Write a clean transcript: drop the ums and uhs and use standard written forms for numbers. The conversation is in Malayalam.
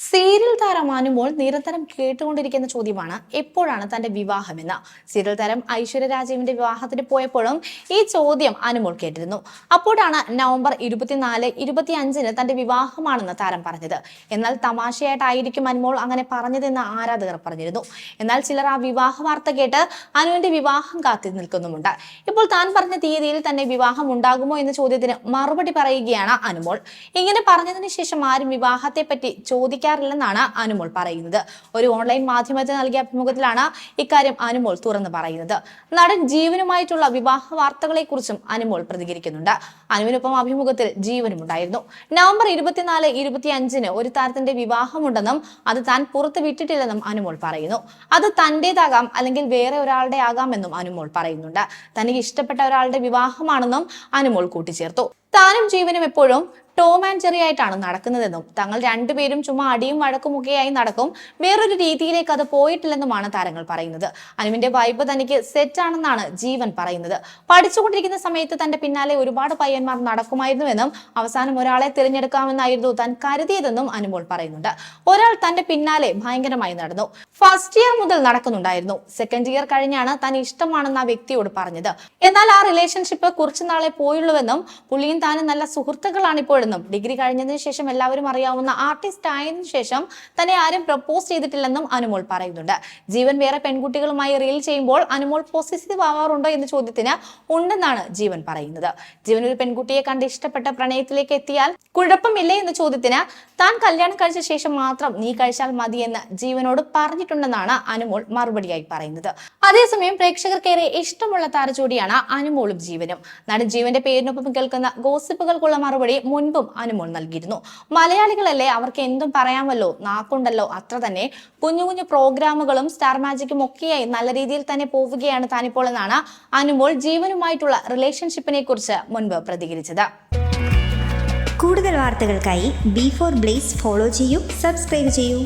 സീരിയൽ താരം അനുമോൾ നിരന്തരം കേട്ടുകൊണ്ടിരിക്കുന്ന ചോദ്യമാണ് എപ്പോഴാണ് തന്റെ വിവാഹമെന്ന്. സീരിയൽ താരം ഐശ്വര്യ രാജീവിന്റെ വിവാഹത്തിന് പോയപ്പോഴും ഈ ചോദ്യം അനുമോൾ കേട്ടിരുന്നു. അപ്പോഴാണ് നവംബർ 24, 25 തന്റെ വിവാഹമാണെന്ന് താരം പറഞ്ഞത്. എന്നാൽ തമാശയായിട്ടായിരിക്കും അനുമോൾ അങ്ങനെ പറഞ്ഞതെന്ന് ആരാധകർ പറഞ്ഞിരുന്നു. എന്നാൽ ചിലർ ആ വിവാഹ വാർത്ത കേട്ട് അനുവിന്റെ വിവാഹം കാത്തി നിൽക്കുന്നുമുണ്ട്. ഇപ്പോൾ താൻ പറഞ്ഞ തീയതിയിൽ തന്നെ വിവാഹം ഉണ്ടാകുമോ എന്ന ചോദ്യത്തിന് മറുപടി പറയുകയാണ് അനുമോൾ. ഇങ്ങനെ പറഞ്ഞതിന് ശേഷം ആരും വിവാഹത്തെ പറ്റി ചോദിക്കാറില്ലെന്നാണ് അനുമോൾ പറയുന്നത്. ഒരു ഓൺലൈൻ മാധ്യമത്തിന് നൽകിയ അഭിമുഖത്തിലാണ് ഇക്കാര്യം അനുമോൾ തുറന്നു പറയുന്നത്. നടൻ ജീവനുമായിട്ടുള്ള വിവാഹ വാർത്തകളെ കുറിച്ചും അനുമോൾ പ്രതികരിക്കുന്നുണ്ട്. അനുവിനൊപ്പം അഭിമുഖത്തിൽ ജീവനും ഉണ്ടായിരുന്നു. നവംബർ 24, 25 ഒരു താരത്തിന്റെ വിവാഹമുണ്ടെന്നും അത് താൻ പുറത്ത് വിട്ടിട്ടില്ലെന്നും അനുമോൾ പറയുന്നു. അത് തന്റേതാകാം, അല്ലെങ്കിൽ വേറെ ഒരാളുടെ ആകാമെന്നും അനുമോൾ പറയുന്നുണ്ട്. തനിക്ക് ഇഷ്ടപ്പെട്ട ഒരാളുടെ വിവാഹമാണെന്നും അനുമോൾ കൂട്ടിച്ചേർത്തു. താനും ജീവനും എപ്പോഴും ടോം ആൻഡ് ജെറി ആയിട്ടാണ് നടക്കുന്നതെന്നും തങ്ങൾ രണ്ടുപേരും ചുമ്മാ അടിയും വഴക്കുമൊക്കെയായി നടക്കും, വേറൊരു രീതിയിലേക്ക് അത് പോയിട്ടില്ലെന്നുമാണ് താരങ്ങൾ പറയുന്നത്. അനുവിന്റെ വൈബ് തനിക്ക് സെറ്റാണെന്നാണ് ജീവൻ പറയുന്നത്. പഠിച്ചുകൊണ്ടിരിക്കുന്ന സമയത്ത് തന്റെ പിന്നാലെ ഒരുപാട് പയ്യന്മാർ നടക്കുമായിരുന്നുവെന്നും അവസാനം ഒരാളെ തിരഞ്ഞെടുക്കാമെന്നായിരുന്നു താൻ കരുതിയതെന്നും അനുമോൾ പറയുന്നുണ്ട്. ഒരാൾ തന്റെ പിന്നാലെ ഭയങ്കരമായി നടന്നു. ഫസ്റ്റ് ഇയർ മുതൽ നടക്കുന്നുണ്ടായിരുന്നു. സെക്കൻഡ് ഇയർ കഴിഞ്ഞാണ് താൻ ഇഷ്ടമാണെന്ന് ആ വ്യക്തിയോട് പറഞ്ഞത്. എന്നാൽ ആ റിലേഷൻഷിപ്പ് കുറച്ചു നാളെ പോയുള്ളൂവെന്നും പുള്ളിയും താനും നല്ല സുഹൃത്തുക്കളാണ് ഇപ്പോൾ. ഡിഗ്രി കഴിഞ്ഞതിന് ശേഷം എല്ലാവരും അറിയാവുന്ന ആർട്ടിസ്റ്റ് ആയതിനു ശേഷം തന്നെ ആരും പ്രപ്പോസ് ചെയ്തിട്ടില്ലെന്നും അനുമോൾ പറയുന്നുണ്ട്. ജീവൻ വേറെ പെൺകുട്ടികളുമായി റീൽ ചെയ്യുമ്പോൾ അനുമോൾ പോസിറ്റീവ് ആവാറുണ്ടോ എന്ന ചോദ്യത്തിന് ഉണ്ടെന്നാണ് ജീവൻ പറയുന്നത്. ജീവൻ ഒരു പെൺകുട്ടിയെ കണ്ട് ഇഷ്ടപ്പെട്ട പ്രണയത്തിലേക്ക് എത്തിയാൽ കുഴപ്പമില്ലേ എന്ന ചോദ്യത്തിന് താൻ കല്യാണം കഴിച്ച ശേഷം മാത്രം നീ കഴിച്ചാൽ മതിയെന്ന് ജീവനോട് പറഞ്ഞിട്ടുണ്ടെന്നാണ് അനുമോൾ മറുപടിയായി പറയുന്നത്. അതേസമയം പ്രേക്ഷകർക്കേറെ ഇഷ്ടമുള്ള താരജോഡിയാണ് അനുമോളും ജീവനും. നടൻ ജീവന്റെ പേരിനൊപ്പം കേൾക്കുന്ന ഗോസിപ്പുകൾക്കുള്ള മറുപടി മുൻപും അനുമോൾ നൽകിയിരുന്നു. മലയാളികളല്ലേ, അവർക്ക് എന്തും പറയാമല്ലോ, നാക്കുണ്ടല്ലോ, അത്ര തന്നെ. കുഞ്ഞു കുഞ്ഞു പ്രോഗ്രാമുകളും സ്റ്റാർ മാജിക്കും ഒക്കെയായി നല്ല രീതിയിൽ തന്നെ പോവുകയാണ് താനിപ്പോൾ എന്നാണ് അനുമോൾ ജീവനുമായിട്ടുള്ള റിലേഷൻഷിപ്പിനെ കുറിച്ച് മുൻപ് പ്രതികരിച്ചത്. കൂടുതൽ വാർത്തകൾക്കായി B4 Blaze ഫോളോ ചെയ്യൂ, സബ്സ്ക്രൈബ് ചെയ്യൂ.